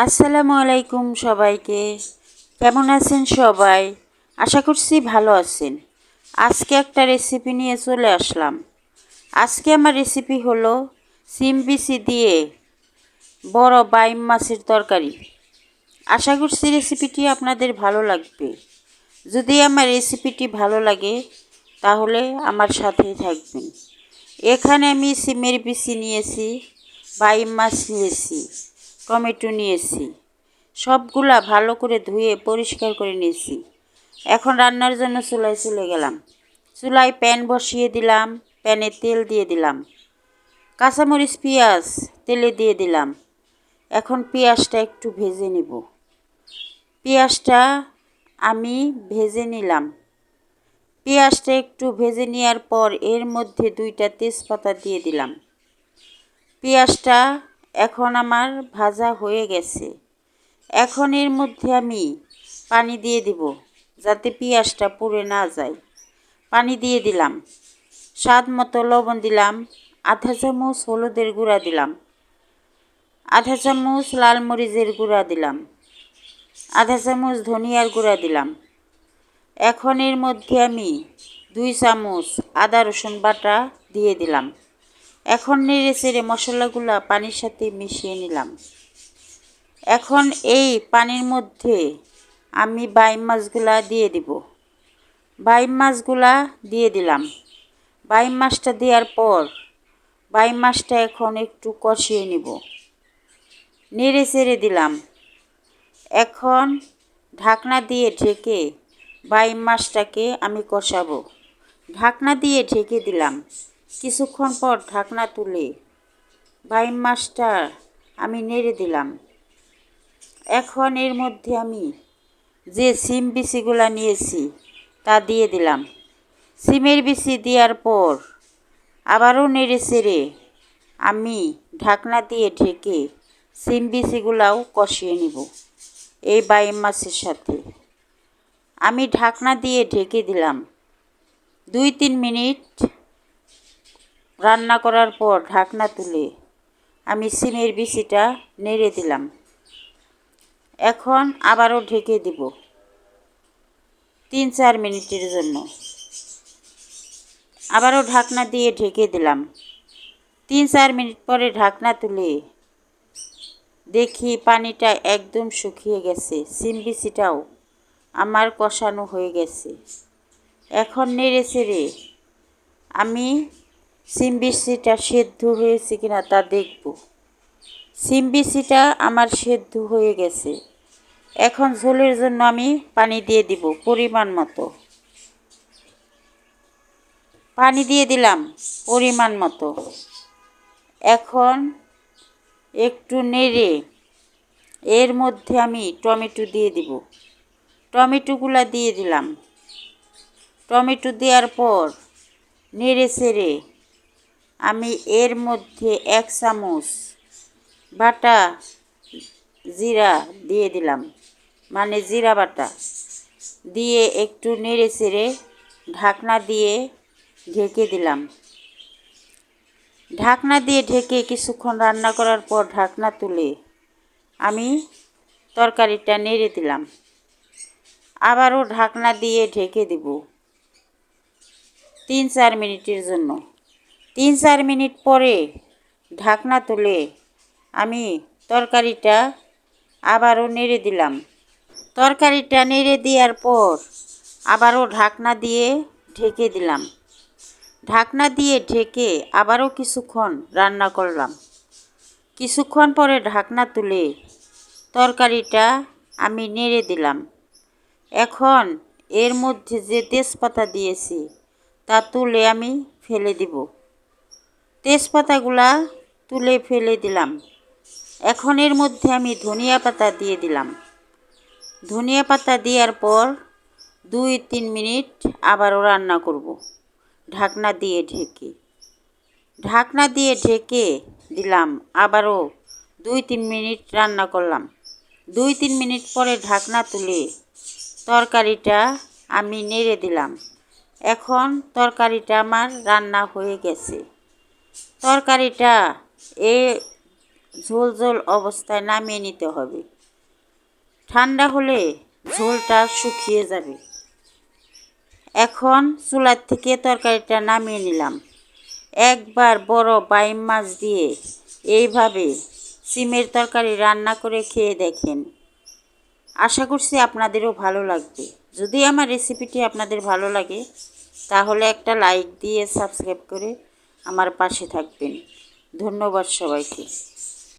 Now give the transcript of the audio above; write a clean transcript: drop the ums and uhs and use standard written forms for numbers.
আসসালামু আলাইকুম সবাইকে। কেমন আছেন সবাই? আশা করছি ভালো আছেন। আজকে একটা রেসিপি নিয়ে চলে আসলাম। আজকে আমার রেসিপি হলো সিম বিচি দিয়ে বড় বাইম মাছের তরকারি। আশা করছি রেসিপিটি আপনাদের ভালো লাগবে। যদি আমার রেসিপিটি ভালো লাগে তাহলে আমার সাথেই থাকবেন। এখানে আমি সিমের বিচি নিয়েছি, বাইম মাছ নিয়েছি, টমেটো নিয়েছি, সবগুলা ভালো করে ধুয়ে পরিষ্কার করে নিয়েছি। এখন রান্নার জন্য চুলায় চলে গেলাম। চুলায় প্যান বসিয়ে দিলাম, প্যানে তেল দিয়ে দিলাম, কাঁচামরিচ পেঁয়াজ তেলে দিয়ে দিলাম। এখন পেঁয়াজটা একটু ভেজে নিব। পেঁয়াজটা আমি ভেজে নিলাম। পেঁয়াজটা একটু ভেজে নেওয়ার পর এর মধ্যে 2টা তেজপাতা দিয়ে দিলাম। পেঁয়াজটা এখন আমার ভাজা হয়ে গেছে। এখন এর মধ্যে আমি পানি দিয়ে দিব যাতে পেঁয়াজটা পুড়ে না যায়। পানি দিয়ে দিলাম, স্বাদ মতো লবণ দিলাম, আধা চামচ হলুদের গুঁড়া দিলাম, আধা চামচ লাল মরিচের গুঁড়া দিলাম, আধা চামচ ধনিয়ার গুঁড়া দিলাম। এখন এর মধ্যে আমি 2 চামচ আদা রসুন বাটা দিয়ে দিলাম। এখন নেড়ে চেড়ে মশলাগুলা পানির সাথে মিশিয়ে নিলাম। এখন এই পানির মধ্যে আমি বাইম মাছগুলা দিয়ে দিব। বাইম মাছগুলা দিয়ে দিলাম। বাইম মাছটা দেওয়ার পর বাইম মাছটা এখন একটু কষিয়ে নিব। নেড়ে চেড়ে দিলাম। এখন ঢাকনা দিয়ে ঢেকে বাইম মাছটাকে আমি কষাবো। ঢাকনা দিয়ে ঢেকে দিলাম। কিছুক্ষণ পর ঢাকনা তুলে বাইম মাছটা আমি নেড়ে দিলাম। এখন এর মধ্যে আমি যে সিম বিচিগুলা নিয়েছি তা দিয়ে দিলাম। সিমের বিচি দেওয়ার পর আবারও নেড়ে চেড়ে আমি ঢাকনা দিয়ে ঢেকে সিম বিচিগুলাও কষিয়ে নিব এই বাইম মাছের সাথে। আমি ঢাকনা দিয়ে ঢেকে দিলাম। 2-3 মিনিট রান্না করার পর ঢাকনা তুলে আমি সিমের বিচিটা নেড়ে দিলাম। এখন আবারও ঢেকে দিব 3-4 মিনিটের জন্য। আবারও ঢাকনা দিয়ে ঢেকে দিলাম। 3-4 মিনিট পরে ঢাকনা তুলে দেখি পানিটা একদম শুকিয়ে গেছে, সিম বিচিটাও আমার কষানো হয়ে গেছে। এখন নেড়ে চেড়ে আমি সিম বিচিটা সেদ্ধ হয়েছে কিনা তা দেখব। সিম বিচিটা আমার সেদ্ধ হয়ে গেছে। এখন ঝোলের জন্য আমি পানি দিয়ে দিব পরিমাণ মতো। পানি দিয়ে দিলাম পরিমাণ মতো। এখন একটু নেড়ে এর মধ্যে আমি টমেটো দিয়ে দিব। টমেটোগুলা দিয়ে দিলাম। টমেটো দেওয়ার পর নেড়ে চেড়ে আমি এর মধ্যে 1 চামচ বাটা জিরা দিয়ে দিলাম, মানে জিরা বাটা দিয়ে একটু নেড়ে চেড়ে ঢাকনা দিয়ে ঢেকে দিলাম। ঢাকনা দিয়ে ঢেকে কিছুক্ষণ রান্না করার পর ঢাকনা তুলে আমি তরকারিটা নেড়ে দিলাম। আবারও ঢাকনা দিয়ে ঢেকে দেব 3-4 মিনিটের জন্য। 3-4 মিনিট পরে ঢাকনা তুলে আমি তরকারিটা আবারও নেড়ে দিলাম। তরকারিটা নেড়ে দেওয়ার পর আবারও ঢাকনা দিয়ে ঢেকে দিলাম। ঢাকনা দিয়ে ঢেকে আবারও কিছুক্ষণ রান্না করলাম। কিছুক্ষণ পরে ঢাকনা তুলে তরকারিটা আমি নেড়ে দিলাম। এখন এর মধ্যে যে তেজপাতা দিয়েছি তা তুলে আমি ফেলে দিব। তেজপাতাগুলা তুলে ফেলে দিলাম। এখন এর মধ্যে আমি ধনিয়া পাতা দিয়ে দিলাম। ধনিয়া পাতা দেওয়ার পর 2-3 মিনিট আবারও রান্না করব ঢাকনা দিয়ে ঢেকে। ঢাকনা দিয়ে ঢেকে দিলাম। আবারও 2-3 মিনিট রান্না করলাম। 2-3 মিনিট পরে ঢাকনা তুলে তরকারিটা আমি নেড়ে দিলাম। এখন তরকারিটা আমার রান্না হয়ে গেছে। তরকারিটা ঝোল ঝোল অবস্থায় নামিয়ে নিতে হবে। ঠান্ডা হলে ঝোলটা শুকিয়ে যাবে। এখন চুলার থেকে তরকারিটা নামিয়ে নিলাম। একবার বড় বাইম মাছ দিয়ে এইভাবে সিমের তরকারি রান্না করে খেয়ে দেখেন। আশা করছি আপনাদেরও ভালো লাগবে। যদি আমার রেসিপিটি আপনাদের ভালো লাগে তাহলে একটা লাইক দিয়ে সাবস্ক্রাইব করে আমার পাশে থাকবেন। ধন্যবাদ সবাইকে।